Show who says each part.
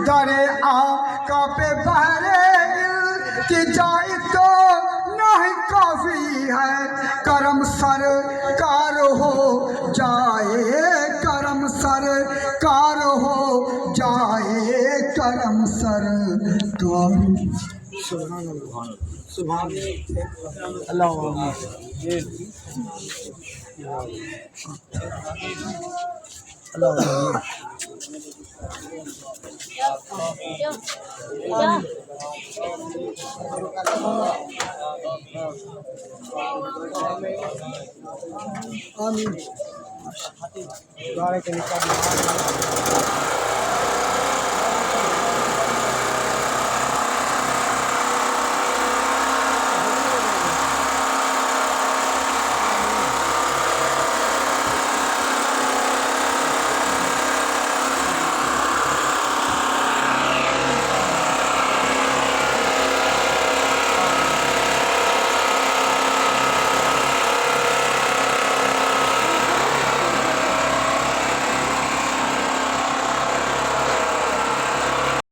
Speaker 1: दरे आका पे बहरे की जाए तो नहीं काफी है, करम सरकार हो जाए, करम सरकार हो जाए, करम सरकार। सुभान अल्लाह आमीन।